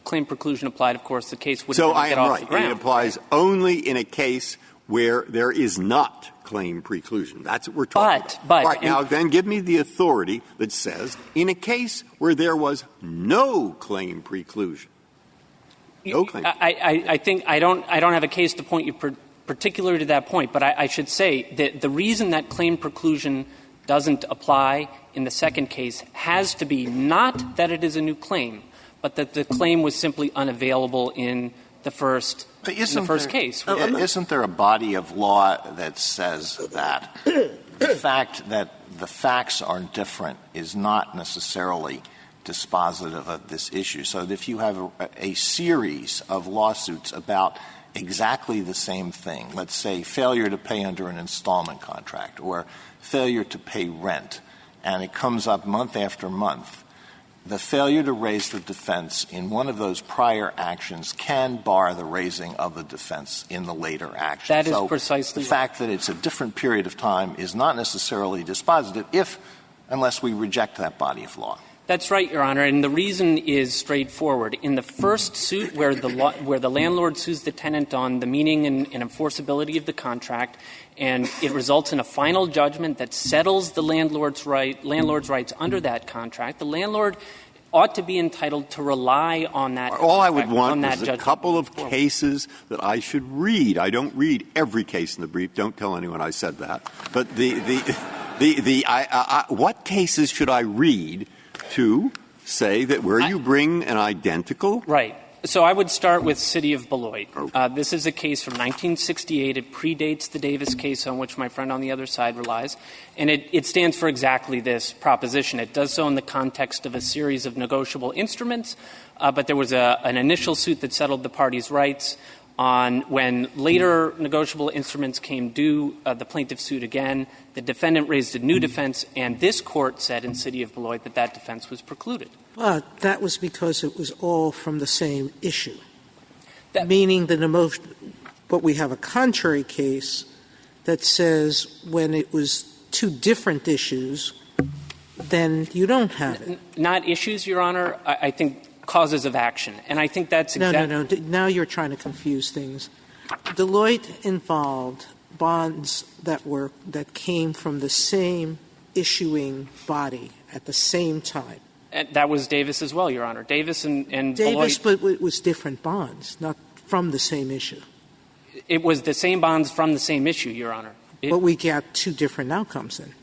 claim preclusion applied, of course, the case would so get off the ground. It applies only in a case where there is not claim preclusion. That's what we're talking about. But all right, now then give me the authority that says in a case where there was no claim preclusion. No claim. I think I don't have a case to point you particularly to that point, but I should say that the reason that claim preclusion doesn't apply in the second case has to be not that it is a new claim, but that the claim was simply unavailable in the first case. Isn't there a body of law that says that the fact that the facts are different is not necessarily dispositive of this issue? So that if you have a series of lawsuits about exactly the same thing, let's say failure to pay under an installment contract or failure to pay rent, and it comes up month after month, the failure to raise the defense in one of those prior actions can bar the raising of the defense in the later action. That is precisely the fact that it's a different period of time is not necessarily dispositive unless we reject that body of law. That's right, Your Honor, and the reason is straightforward. In the first suit where the landlord sues the tenant on the meaning and enforceability of the contract, and it results in a final judgment that settles the landlord's rights under that contract, the landlord ought to be entitled to rely on that. All I would want is a couple of cases that I should read. I don't read every case in the brief. Don't tell anyone I said that. But what cases should I read to say that where you bring an identical? Right. So I would start with City of Beloit. This is a case from 1968. It predates the Davis case on which my friend on the other side relies. And it stands for exactly this proposition. It does so in the context of a series of negotiable instruments, but there was an initial suit that settled the parties' rights. When later negotiable instruments came due, the plaintiff sued again. The defendant raised a new defense, and this court said in City of Beloit that defense was precluded. But that was because it was all from the same issue, meaning but we have a contrary case that says when it was two different issues, then you don't have it. Not issues, Your Honor. I think causes of action. And I think that's exactly... No. Now you're trying to confuse things. Deloitte involved bonds that came from the same issuing body at the same time. And that was Davis as well, Your Honor. Davis and Davis, Beloit... but it was different bonds, not from the same issue. It was the same bonds from the same issue, Your Honor. But we got two different outcomes then.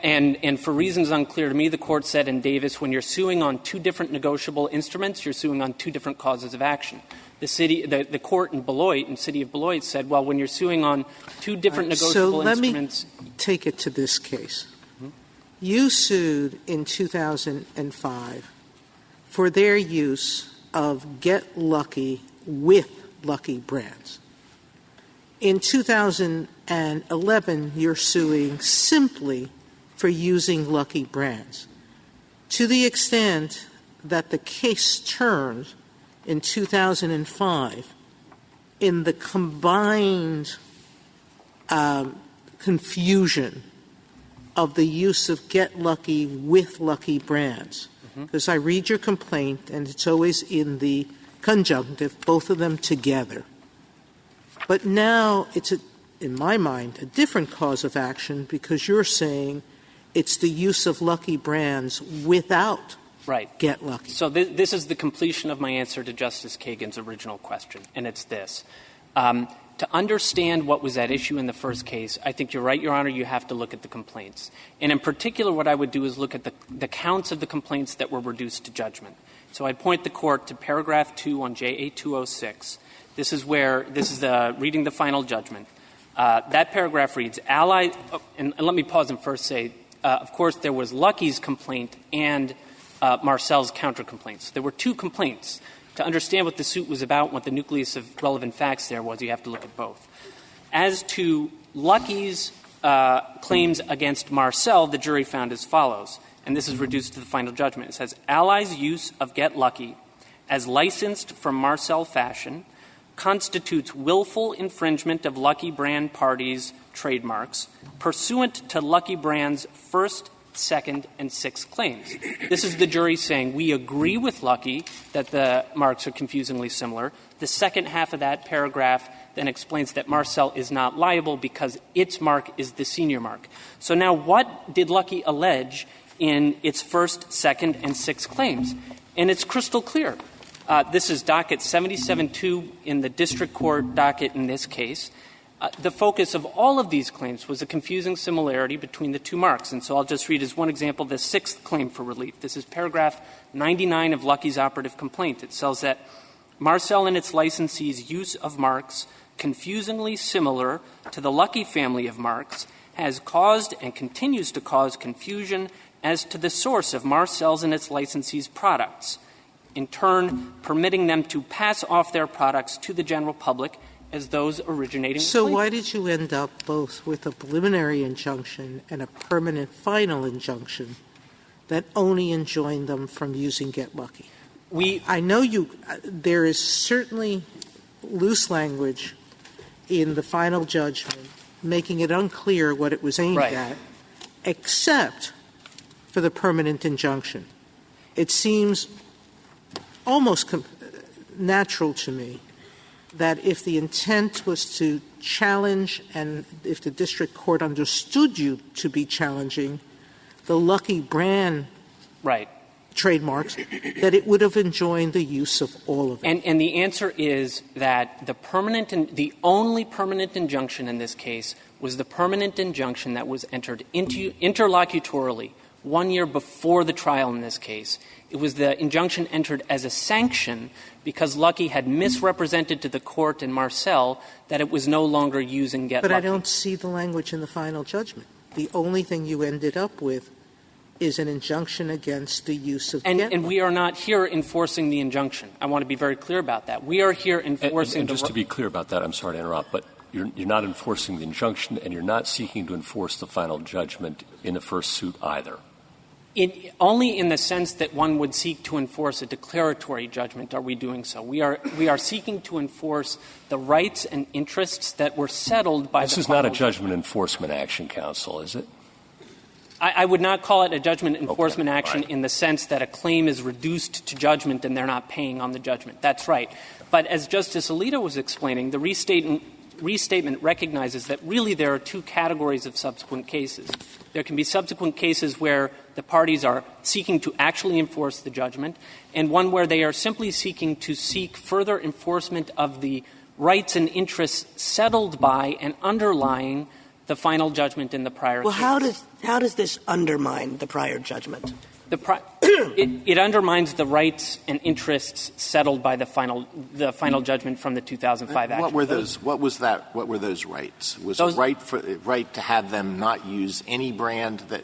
And for reasons unclear to me, the court said in Davis, when you're suing on two different negotiable instruments, you're suing on two different causes of action. The court in Beloit, in City of Beloit, said, well, when you're suing on two different negotiable instruments... So let me take it to this case. Mm-hmm. You sued in 2005 for their use of Get Lucky with Lucky Brands. In 2011, you're suing simply for using Lucky Brands. To the extent that the case turned in 2005 in the combined confusion of the use of Get Lucky with Lucky Brands. Because I read your complaint, and it's always in the conjunctive, both of them together. But now it's, in my mind, a different cause of action because you're saying it's the use of Lucky Brands without Get Lucky. So this is the completion of my answer to Justice Kagan's original question, and it's this. To understand what was at issue in the first case, I think you're right, Your Honor, you have to look at the complaints. And in particular, what I would do is look at the counts of the complaints that were reduced to judgment. So I'd point the Court to paragraph 2 on JA 206. This is reading the final judgment. That paragraph reads, and let me pause and first say, of course, there was Lucky's complaint and Marcel's counter-complaints. There were two complaints. To understand what the suit was about, what the nucleus of relevant facts there was, you have to look at both. As to Lucky's claims against Marcel, the jury found as follows, and this is reduced to the final judgment. It says, Ally's use of Get Lucky as licensed from Marcel fashion constitutes willful infringement of Lucky Brand parties' trademarks pursuant to Lucky Brand's first second, and sixth claims. This is the jury saying, we agree with Lucky that the marks are confusingly similar. The second half of that paragraph then explains that Marcel is not liable because its mark is the senior mark. So now what did Lucky allege in its first, second, and sixth claims? And it's crystal clear. This is docket 77-2 in the district court docket in this case. The focus of all of these claims was a confusing similarity between the two marks. And so I'll just read as one example the sixth claim for relief. This is paragraph 99 of Lucky's operative complaint. It says that Marcel and its licensee's use of marks confusingly similar to the Lucky family of marks has caused and continues to cause confusion as to the source of Marcel's and its licensee's products, in turn permitting them to pass off their products to the general public as those originating. So why did you end up both with a preliminary injunction and a permanent final injunction that only enjoined them from using Get Lucky? I know there is certainly loose language in the final judgment making it unclear what it was aimed at, except for the permanent injunction. It seems almost natural to me that if the intent was to challenge and if the district court understood you to be challenging the Lucky brand trademarks, that it would have enjoined the use of all of it. And the answer is that the only permanent injunction in this case was the permanent injunction that was entered interlocutorily 1 year before the trial in this case. It was the injunction entered as a sanction because Lucky had misrepresented to the court and Marcel that it was no longer using Get Lucky. But I don't see the language in the final judgment. The only thing you ended up with is an injunction against the use of Get Lucky. And we are not here enforcing the injunction. I want to be very clear about that. We are here enforcing and just to be clear about that, I'm sorry to interrupt, but you're not enforcing the injunction and you're not seeking to enforce the final judgment in the first suit either. Only in the sense that one would seek to enforce a declaratory judgment are we doing so. We are seeking to enforce the rights and interests that were settled by the final This is not a judgment enforcement action, counsel, is it? I would not call it a judgment enforcement action in the sense that a claim is reduced to judgment and they're not paying on the judgment. That's right. But as Justice Alito was explaining, the restatement recognizes that really there are two categories of subsequent cases. There can be subsequent cases where the parties are seeking to actually enforce the judgment, and one where they are simply seeking to seek further enforcement of the rights and interests settled by and underlying the final judgment in the prior case. Well, how does this undermine the prior judgment? It undermines the rights and interests settled by the final judgment from the 2005 action. What were those? What was that? What were those rights? Was it right to have them not use any brand that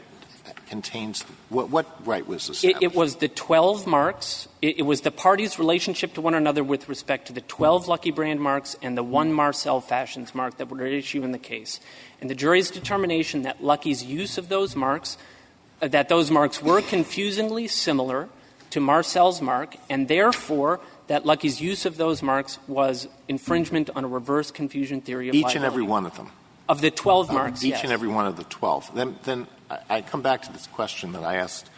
contains what right was established? It was the 12 marks. It was the parties' relationship to one another with respect to the 12 Lucky brand marks and the one Marcel Fashions mark that were at issue in the case. And the jury's determination that Lucky's use of those marks, that those marks were confusingly similar to Marcel's mark, and therefore that Lucky's use of those marks was infringement on a reverse confusion theory of liability. Each and every one of them? Of the 12 marks, Each yes. and every one of the 12. Then I come back to this question that I asked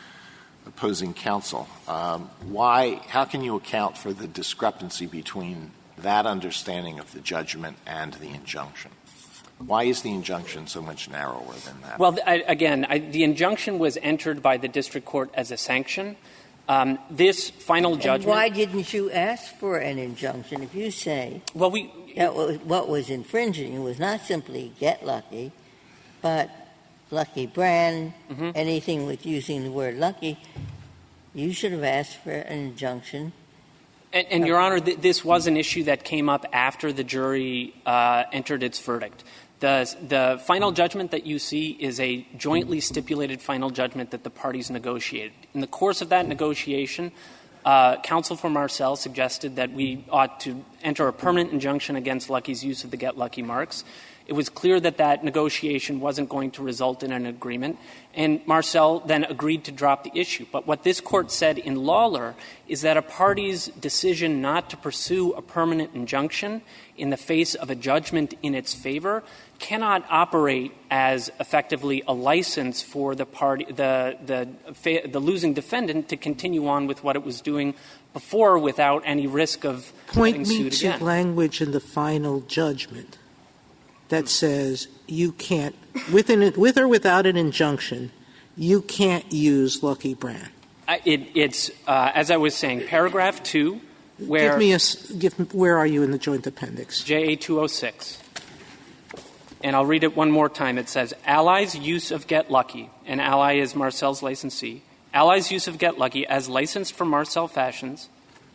opposing counsel. How can you account for the discrepancy between that understanding of the judgment and the injunction? Why is the injunction so much narrower than that? Well, the injunction was entered by the district court as a sanction. This final judgment. And why didn't you ask for an injunction? If you say what was infringing was not simply Get Lucky, but Lucky brand, anything with using the word Lucky, you should have asked for an injunction. And Your Honor, this was an issue that came up after the jury entered its verdict. The final judgment that you see is a jointly stipulated final judgment that the parties negotiated. In the course of that negotiation, counsel for Marcel suggested that we ought to enter a permanent injunction against Lucky's use of the Get Lucky marks. It was clear that that negotiation wasn't going to result in an agreement, and Marcel then agreed to drop the issue. But what this Court said in Lawler is that a party's decision not to pursue a permanent injunction in the face of a judgment in its favor cannot operate as effectively a license for the party, the losing defendant to continue on with what it was doing before without any risk of getting sued again. Point me to language in the final judgment that says you can't, with or without an injunction, you can't use Lucky Brand. It's as I was saying, paragraph 2, where where are you in the joint appendix? JA 206. And I'll read it one more time. It says, Allies' use of Get Lucky, and Ally is Marcel's licensee, Allies' use of Get Lucky as licensed for Marcel Fashions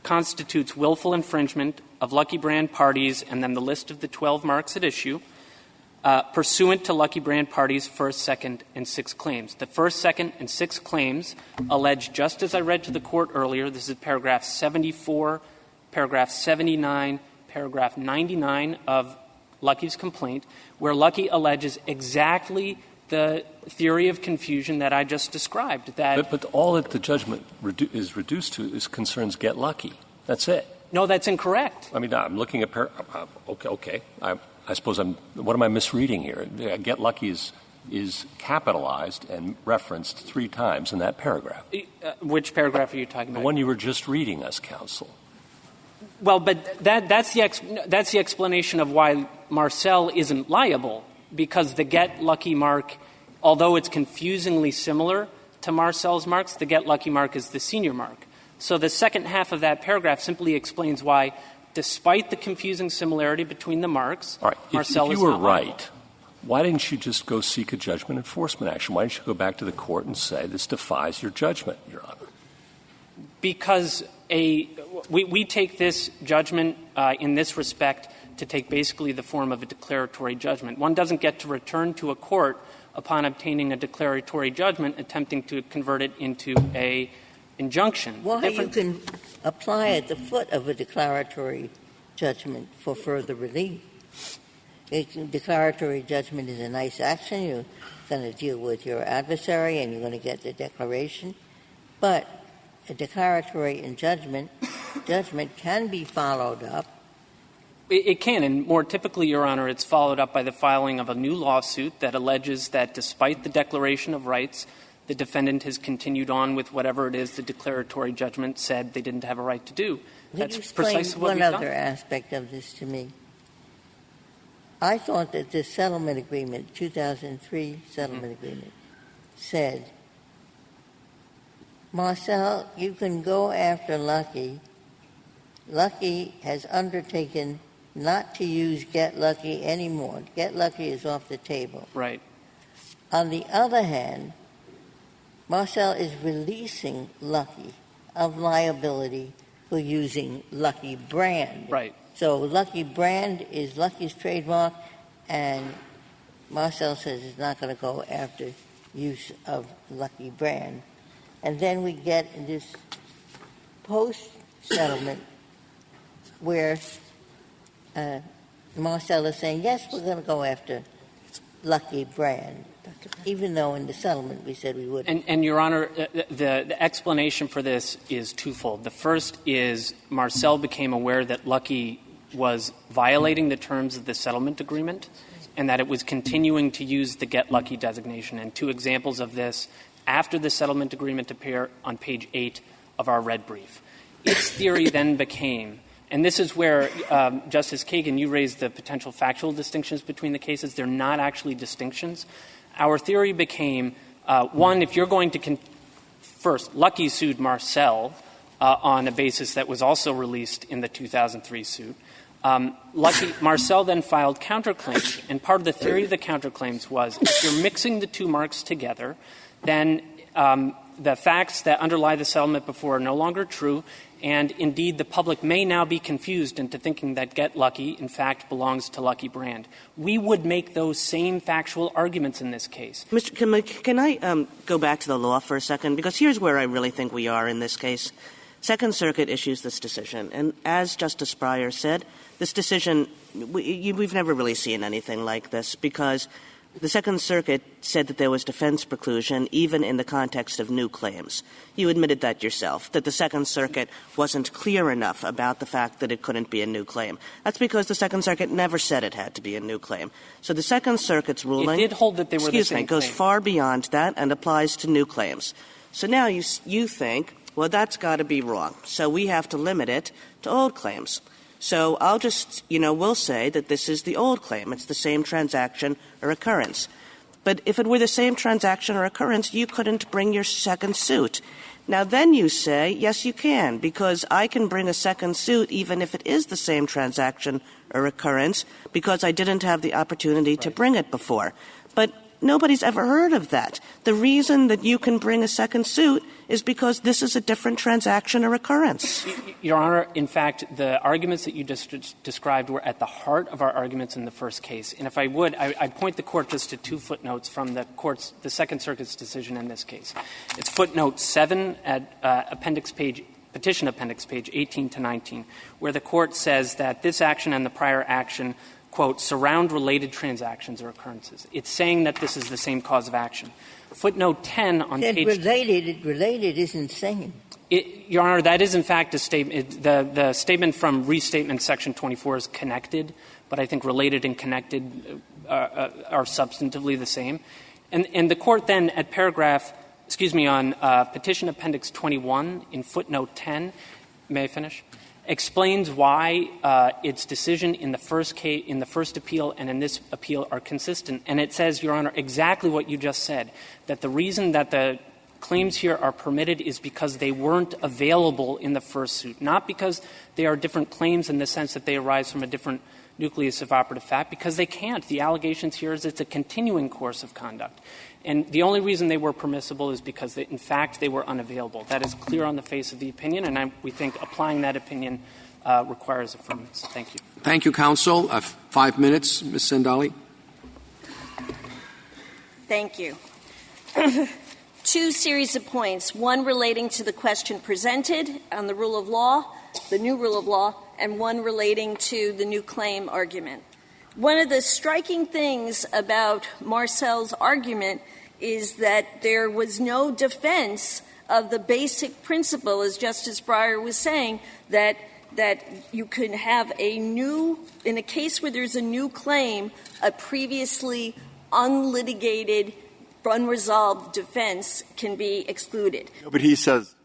constitutes willful infringement of Lucky Brand parties, and then the list of the 12 marks at issue, pursuant to Lucky Brand parties' first, second, and sixth claims. The first, second, and sixth claims allege, just as I read to the Court earlier, this is paragraph 74, paragraph 79, paragraph 99 of Lucky's complaint, where Lucky alleges exactly the theory of confusion that I just described. But all that the judgment is reduced to concerns Get Lucky. That's it. No, that's incorrect. I mean, I'm looking at okay. I suppose what am I misreading here? Get Lucky is capitalized and referenced 3 times in that paragraph. Which paragraph are you talking about? The one you were just reading us, counsel. Well, but that's the explanation of why Marcel isn't liable, because the Get Lucky mark, although it's confusingly similar to Marcel's marks, the Get Lucky mark is the senior mark. So the second half of that paragraph simply explains why, despite the confusing similarity between the marks, all right. Marcel if is you were not right, liable. Why didn't you just go seek a judgment enforcement action? Why didn't you go back to the Court and say this defies your judgment, Your Honor? Because we take this judgment in this respect to take basically the form of a declaratory judgment. One doesn't get to return to a court upon obtaining a declaratory judgment attempting to convert it into a injunction. Well, you can apply at the foot of a declaratory judgment for further relief. A declaratory judgment is a nice action. You're going to deal with your adversary and you're going to get the declaration. But a declaratory judgment can be followed up. It can, and more typically, Your Honor, it's followed up by the filing of a new lawsuit that alleges that despite the declaration of rights, the defendant has continued on with whatever it is the declaratory judgment said they didn't have a right to do. That's precisely what we've done. One other aspect of this to me. I thought that this settlement agreement, 2003 settlement agreement, said, Marcel, you can go after Lucky. Lucky has undertaken not to use Get Lucky anymore. Get Lucky is off the table. Right. On the other hand, Marcel is releasing Lucky of liability for using Lucky Brand. Right. So Lucky Brand is Lucky's trademark, and Marcel says it's not going to go after use of Lucky Brand. And then we get this post-settlement where Marcel is saying, yes, we're going to go after Lucky Brand, even though in the settlement we said we wouldn't. And Your Honor, the explanation for this is twofold. The first is Marcel became aware that Lucky was violating the terms of the settlement agreement and that it was continuing to use the Get Lucky designation. And 2 examples of this after the settlement agreement appear on page 8 of our red brief. Its theory then became, and this is where, Justice Kagan, you raised the potential factual distinctions between the cases. They're not actually distinctions. Our theory became, one, if you're going to first, Lucky sued Marcel on a basis that was also released in the 2003 suit. Marcel then filed counterclaims, and part of the theory of the counterclaims was if you're mixing the 2 marks together, then the facts that underlie the settlement before are no longer true, and indeed the public may now be confused into thinking that Get Lucky, in fact, belongs to Lucky Brand. We would make those same factual arguments in this case. Can I go back to the law for a second? Because here's where I really think we are in this case. Second Circuit issues this decision, and as Justice Breyer said, this decision we've never really seen anything like this, because the Second Circuit said that there was defense preclusion even in the context of new claims. You admitted that yourself, that the Second Circuit wasn't clear enough about the fact that it couldn't be a new claim. That's because the Second Circuit never said it had to be a new claim. So the Second Circuit's ruling it did hold that they were the same goes claim. far beyond that and applies to new claims. So now you think, well, that's got to be wrong. So we have to limit it to old claims. So I'll just, we'll say that this is the old claim. It's the same transaction or occurrence. But if it were the same transaction or occurrence, you couldn't bring your second suit. Now, then you say, yes, you can, because I can bring a second suit even if it is the same transaction or occurrence, because I didn't have the opportunity to bring it before. But nobody's ever heard of that. The reason that you can bring a second suit is because this is a different transaction or occurrence. Your Honor, in fact, the arguments that you just described were at the heart of our arguments in the first case. And if I would, I'd point the Court just to 2 footnotes from the Second Circuit's decision in this case. It's footnote 7 at Petition Appendix page 18 to 19, where the Court says that this action and the prior action, quote, surround related transactions or occurrences. It's saying that this is the same cause of action. Footnote 10 on page... Related isn't saying. Your Honor, that is in fact a statement. The statement from Restatement Section 24 is connected, but I think related and connected are substantively the same. And the Court then at on Petition Appendix 21 in footnote 10, may I finish? Explains why its decision in the first appeal and in this appeal are consistent. And it says, Your Honor, exactly what you just said, that the reason that the claims here are permitted is because they weren't available in the first suit, not because they are different claims in the sense that they arise from a different nucleus of operative fact, because they can't. The allegations here is it's a continuing course of conduct. And the only reason they were permissible is because, in fact, they were unavailable. That is clear on the face of the opinion, and we think applying that opinion requires affirmance. Thank you. Thank you, counsel. 5 minutes, Ms. Sandali. Thank you. 2 series of points, one relating to the question presented on the rule of law, the new rule of law, and one relating to the new claim argument. One of the striking things about Marcel's argument is that there was no defense of the basic principle, as Justice Breyer was saying, that you could have in a case where there's a new claim, a previously unlitigated, unresolved defense can be excluded. But he says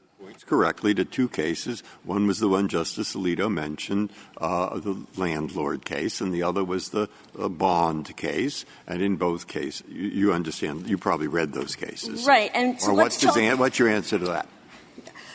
correctly to 2 cases. One was the one Justice Alito mentioned, the landlord case, and the other was the bond case. And in both cases, you understand, you probably read those cases. Right. And so what's your answer to that?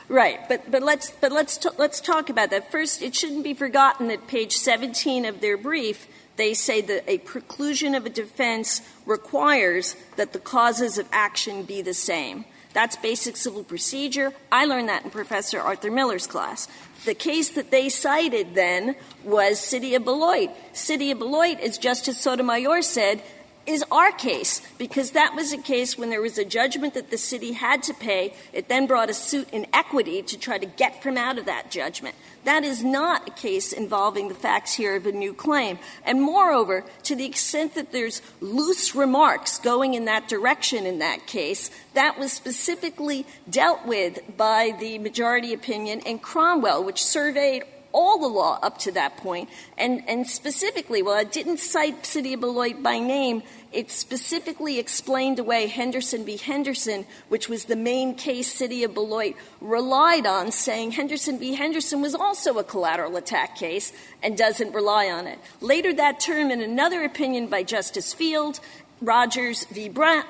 Right. But let's talk about that. First, it shouldn't be forgotten that page 17 of their brief, they say that a preclusion of a defense requires that the causes of action be the same. That's basic civil procedure. I learned that in Professor Arthur Miller's class. The case that they cited then was City of Beloit. City of Beloit, as Justice Sotomayor said, is our case, because that was a case when there was a judgment that the city had to pay. It then brought a suit in equity to try to get from out of that judgment. That is not a case involving the facts here of a new claim. And moreover, to the extent that there's loose remarks going in that direction in that case, that was specifically dealt with by the majority opinion in Cromwell, which surveyed all the law up to that point. And specifically, while it didn't cite City of Beloit by name, it specifically explained away Henderson v. Henderson, which was the main case City of Beloit relied on, saying Henderson v. Henderson was also a collateral attack case and doesn't rely on it. Later that term, in another opinion by Justice Field, Davis v. Brown,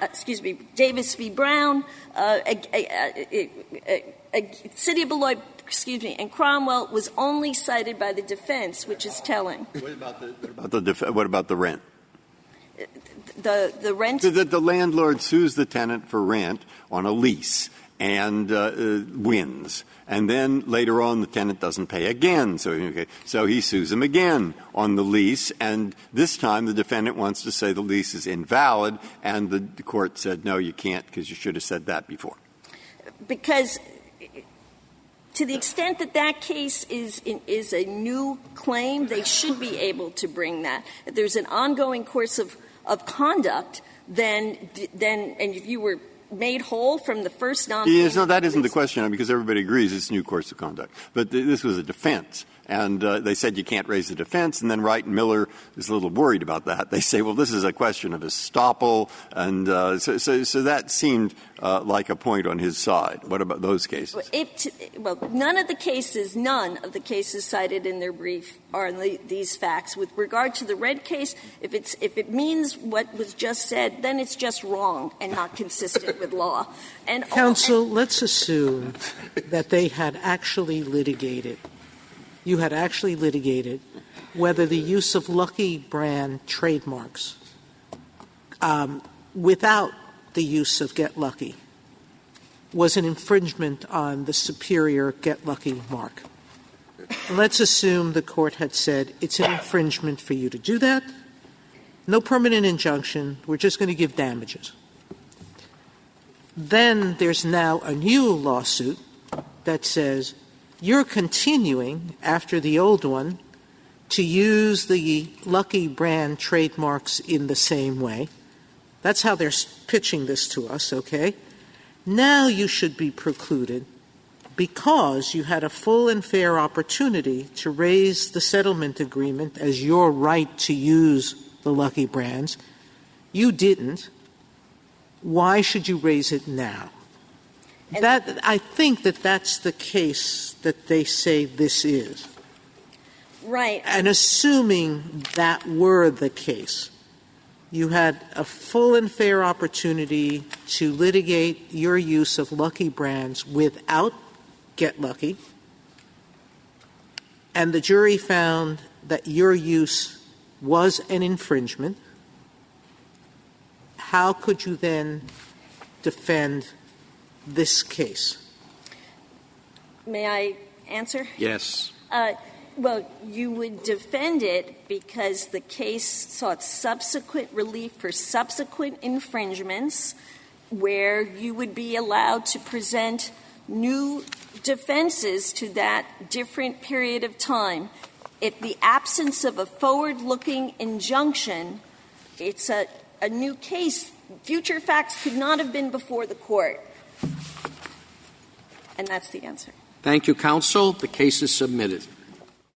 City of Beloit, and Cromwell was only cited by the defense, which is telling. What about the rent? The rent? The landlord sues the tenant for rent on a lease and wins. And then later on, the tenant doesn't pay again. So he sues him again on the lease. And this time, the defendant wants to say the lease is invalid. And the court said, no, you can't, because you should have said that before. Because To the extent that that case is a new claim, they should be able to bring that. If there's an ongoing course of conduct, then and if you were made whole from the first non-payment. Yes, no, that isn't the question, because everybody agrees it's a new course of conduct. But this was a defense. And they said you can't raise the defense, and then Wright and Miller is a little worried about that. They say, well, this is a question of estoppel, and so that seemed like a point on his side. What about those cases? None of the cases cited in their brief are these facts. With regard to the Red case, if it means what was just said, then it's just wrong and not consistent with law. And Counsel, let's assume that they had actually litigated. You had actually litigated whether the use of Lucky brand trademarks without the use of Get Lucky was an infringement on the superior Get Lucky mark. Let's assume the court had said it's an infringement for you to do that. No permanent injunction. We're just going to give damages. Then there's now a new lawsuit that says you're continuing, after the old one, to use the Lucky brand trademarks in the same way. That's how they're pitching this to us, okay? Now you should be precluded because you had a full and fair opportunity to raise the settlement agreement as your right to use the Lucky brands. You didn't. Why should you raise it now? I think that's the case that they say this is. Right. And assuming that were the case, you had a full and fair opportunity to litigate your use of Lucky brands without Get Lucky, and the jury found that your use was an infringement. How could you then defend this case? May I answer? Yes. Well, you would defend it because the case sought subsequent relief for subsequent infringements where you would be allowed to present new defenses to that different period of time. If the absence of a forward-looking injunction, it's a new case. Future facts could not have been before the court. And that's the answer. Thank you, counsel. The case is submitted.